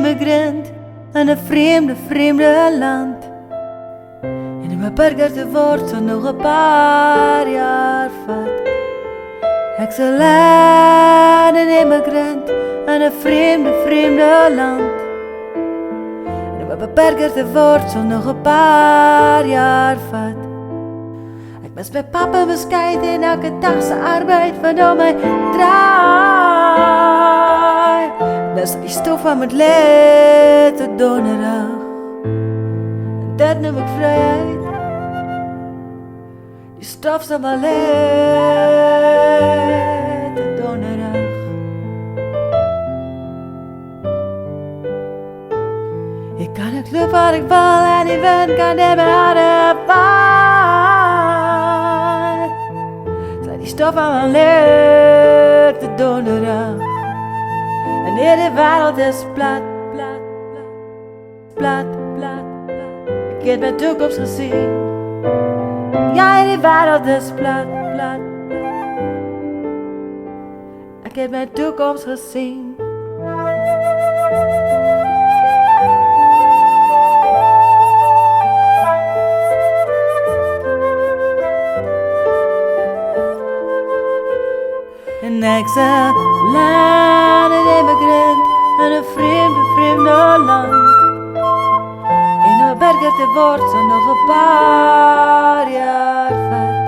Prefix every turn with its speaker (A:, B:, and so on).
A: immigrant in een vreemde land. En om een burger te worden zal nog een paar jaar vat. Ik zal een immigrant in een vreemde land. En om een burger te worden zal nog een paar jaar vat. Ik mis mijn papa bescheid en elke dag zijn arbeid van mij draai. Dus die stof van het lete donderdag. En dat noem ik vrijheid. Die stof van mijn lete donderdag. Ik kan een club waar ik wil en die wind kan in mijn haren waaien. Zij die stof van mijn lete donderdag. En hier de wereld is plat. Ik heb mijn toekomst gezien. Ja, de wereld is plat. Ik heb mijn toekomst gezien. En ik zal een immigrant in een vreemde land. En een burger te worden zal nog een paar jaar vat.